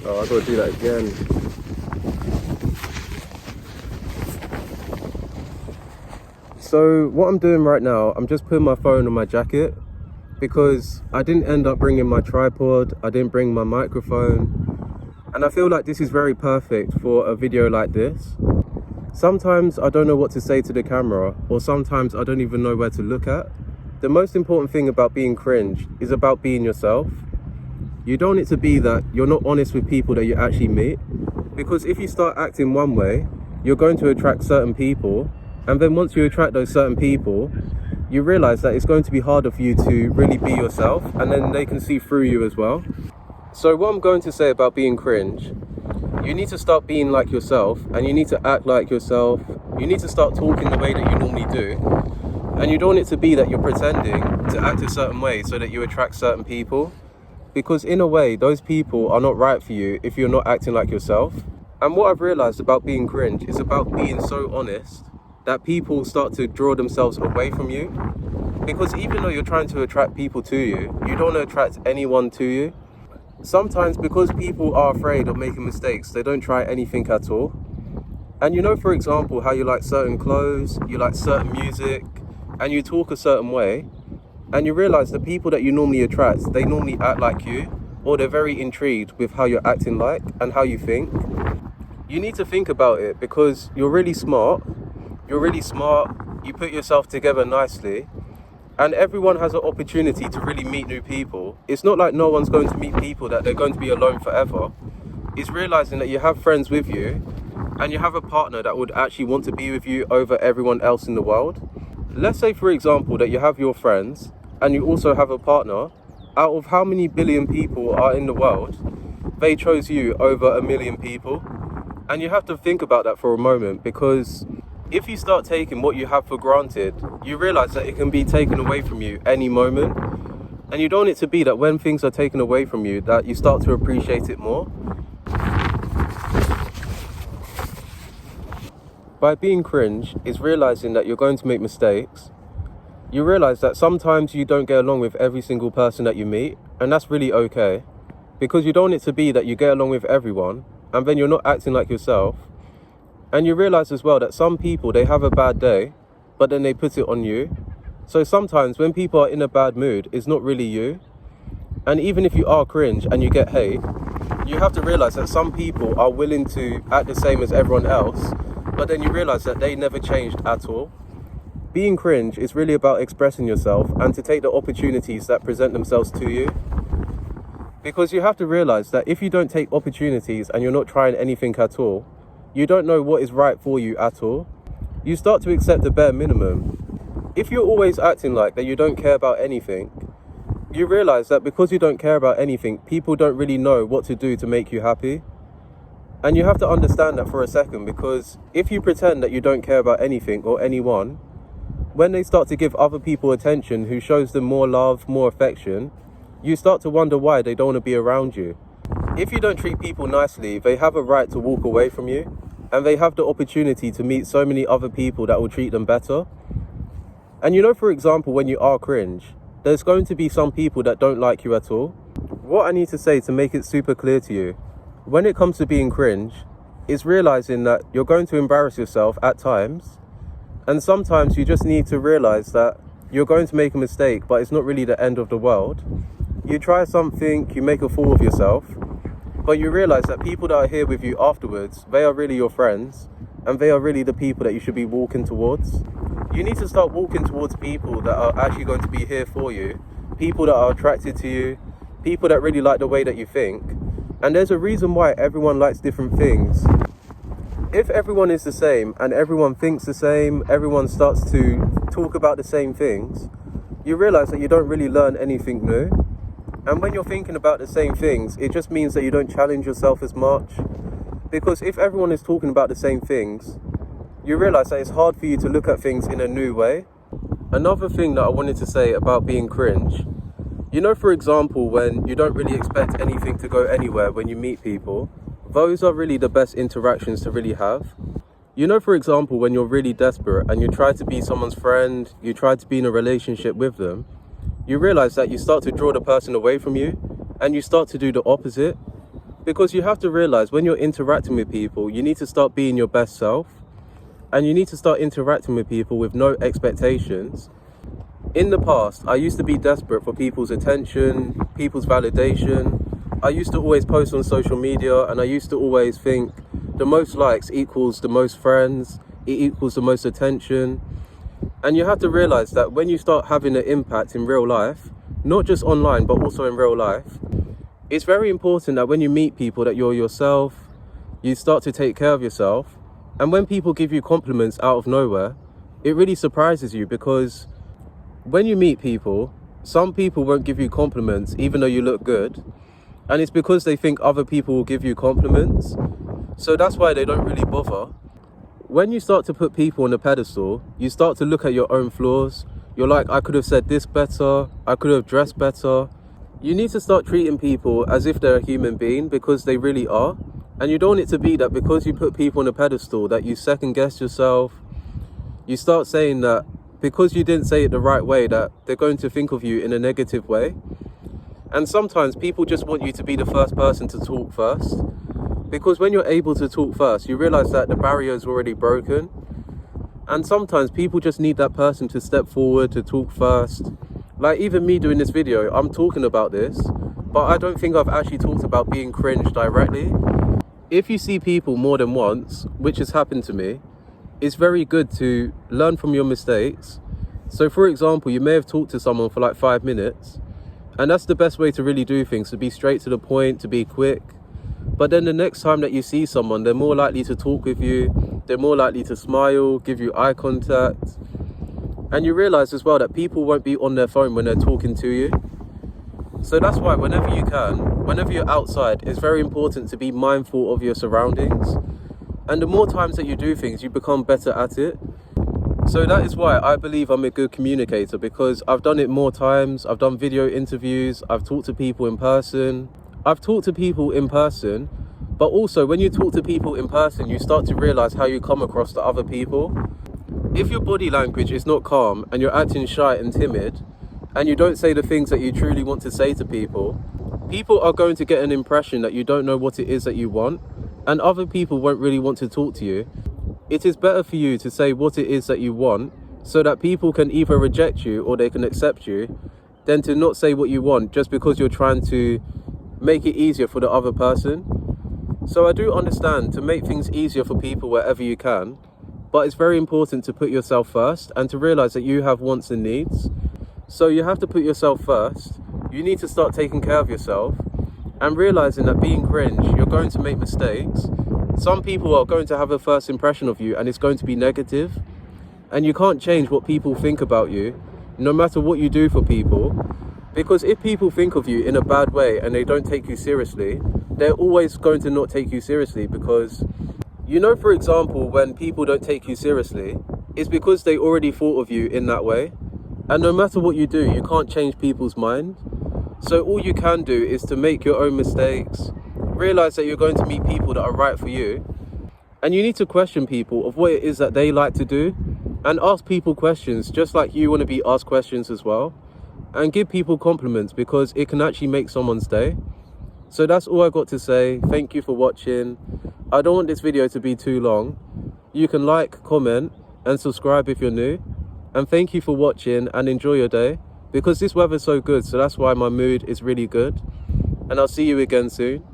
Oh, I gotta do that again. So what I'm doing right now, I'm just putting my phone on my jacket because I didn't end up bringing my tripod, I didn't bring my microphone, and I feel like this is very perfect for a video like this. Sometimes I don't know what to say to the camera, or sometimes I don't even know where to look at. The most important thing about being cringe is about being yourself. You don't need to be that you're not honest with people that you actually meet, because if you start acting one way, you're going to attract certain people, and then once you attract those certain people, you realize that it's going to be harder for you to really be yourself, and then they can see through you as well. So what I'm going to say about being cringe, you need to start being like yourself, and you need to act like yourself. You need to start talking the way that you normally do, and you don't want it to be that you're pretending to act a certain way so that you attract certain people, because in a way those people are not right for you if you're not acting like yourself. And what I've realized about being cringe is about being so honest that people start to draw themselves away from you, because even though you're trying to attract people to you, you don't want to attract anyone to you. Sometimes because people are afraid of making mistakes, they don't try anything at all. And you know, for example, how you like certain clothes, you like certain music, and you talk a certain way, and you realize the people that you normally attract, they normally act like you, or they're very intrigued with how you're acting like and how you think. You need to think about it because you're really smart, you put yourself together nicely, and everyone has an opportunity to really meet new people. It's not like no one's going to meet people that they're going to be alone forever. It's realizing that you have friends with you, and you have a partner that would actually want to be with you over everyone else in the world. Let's say, for example, that you have your friends, and you also have a partner. Out of how many billion people are in the world, they chose you over a million people. And you have to think about that for a moment, because if you start taking what you have for granted, you realize that it can be taken away from you any moment. And you don't want it to be that when things are taken away from you, that you start to appreciate it more. By being cringe is realizing that you're going to make mistakes. You realize that sometimes you don't get along with every single person that you meet, and that's really okay, because you don't want it to be that you get along with everyone and then you're not acting like yourself. And you realize as well that some people, they have a bad day, but then they put it on you. So sometimes when people are in a bad mood, it's not really you. And even if you are cringe and you get hate, you have to realize that some people are willing to act the same as everyone else, but then you realize that they never changed at all. Being cringe is really about expressing yourself and to take the opportunities that present themselves to you. Because you have to realize that if you don't take opportunities and you're not trying anything at all, you don't know what is right for you at all. You start to accept the bare minimum. If you're always acting like that you don't care about anything, you realize that because you don't care about anything, people don't really know what to do to make you happy. And you have to understand that for a second, because if you pretend that you don't care about anything or anyone, when they start to give other people attention who shows them more love, more affection, you start to wonder why they don't want to be around you. If you don't treat people nicely, they have a right to walk away from you, and they have the opportunity to meet so many other people that will treat them better. And you know, for example, when you are cringe, there's going to be some people that don't like you at all. What I need to say to make it super clear to you, when it comes to being cringe, is realizing that you're going to embarrass yourself at times, and sometimes you just need to realize that you're going to make a mistake, but it's not really the end of the world. You try something, you make a fool of yourself, but you realize that people that are here with you afterwards, they are really your friends, and they are really the people that you should be walking towards. You need to start walking towards people that are actually going to be here for you, people that are attracted to you, people that really like the way that you think. And there's a reason why everyone likes different things. If everyone is the same and everyone thinks the same, everyone starts to talk about the same things, you realize that you don't really learn anything new. And when you're thinking about the same things, it just means that you don't challenge yourself as much. Because if everyone is talking about the same things, you realize that it's hard for you to look at things in a new way. Another thing that I wanted to say about being cringe, you know, for example, when you don't really expect anything to go anywhere when you meet people, those are really the best interactions to really have. You know, for example, when you're really desperate and you try to be someone's friend, you try to be in a relationship with them, you realize that you start to draw the person away from you and you start to do the opposite. Because you have to realize when you're interacting with people, you need to start being your best self, and you need to start interacting with people with no expectations. In the past, I used to be desperate for people's attention, people's validation. I used to always post on social media, and I used to always think the most likes equals the most friends, it equals the most attention. And you have to realize that when you start having an impact in real life, not just online, but also in real life, it's very important that when you meet people that you're yourself, you start to take care of yourself. And when people give you compliments out of nowhere, it really surprises you, because when you meet people, some people won't give you compliments even though you look good. And it's because they think other people will give you compliments. So that's why they don't really bother. When you start to put people on a pedestal, you start to look at your own flaws. You're like, I could have said this better, I could have dressed better. You need to start treating people as if they're a human being, because they really are. And you don't want it to be that because you put people on a pedestal that you second guess yourself. You start saying that because you didn't say it the right way, that they're going to think of you in a negative way. And sometimes people just want you to be the first person to talk first. Because when you're able to talk first, you realize that the barrier is already broken. And sometimes people just need that person to step forward, to talk first. Like even me doing this video, I'm talking about this, but I don't think I've actually talked about being cringe directly. If you see people more than once, which has happened to me, it's very good to learn from your mistakes. So for example, you may have talked to someone for like 5 minutes, and that's the best way to really do things, to be straight to the point, to be quick. But then the next time that you see someone, they're more likely to talk with you, they're more likely to smile, give you eye contact. And you realize as well that people won't be on their phone when they're talking to you. So that's why whenever you can, whenever you're outside, it's very important to be mindful of your surroundings. And the more times that you do things, you become better at it. So that is why I believe I'm a good communicator, because I've done it more times. I've done video interviews, I've talked to people in person. But also when you talk to people in person, you start to realize how you come across to other people. If your body language is not calm and you're acting shy and timid, and you don't say the things that you truly want to say to people, people are going to get an impression that you don't know what it is that you want, and other people won't really want to talk to you. It is better for you to say what it is that you want, so that people can either reject you or they can accept you, than to not say what you want just because you're trying to make it easier for the other person. So I do understand to make things easier for people wherever you can, but it's very important to put yourself first and to realize that you have wants and needs. So you have to put yourself first. You need to start taking care of yourself and realizing that being cringe, you're going to make mistakes. Some people are going to have a first impression of you and it's going to be negative, and you can't change what people think about you, no matter what you do for people. Because if people think of you in a bad way and they don't take you seriously, they're always going to not take you seriously. Because, you know, for example, when people don't take you seriously, it's because they already thought of you in that way. And no matter what you do, you can't change people's mind. So all you can do is to make your own mistakes, realize that you're going to meet people that are right for you. And you need to question people of what it is that they like to do, and ask people questions just like you want to be asked questions as well. And give people compliments, because it can actually make someone's day. So that's all I got to say. Thank you for watching. I don't want this video to be too long. You can like, comment and subscribe if you're new. And thank you for watching, and enjoy your day, because this weather's so good, so that's why my mood is really good. And I'll see you again soon.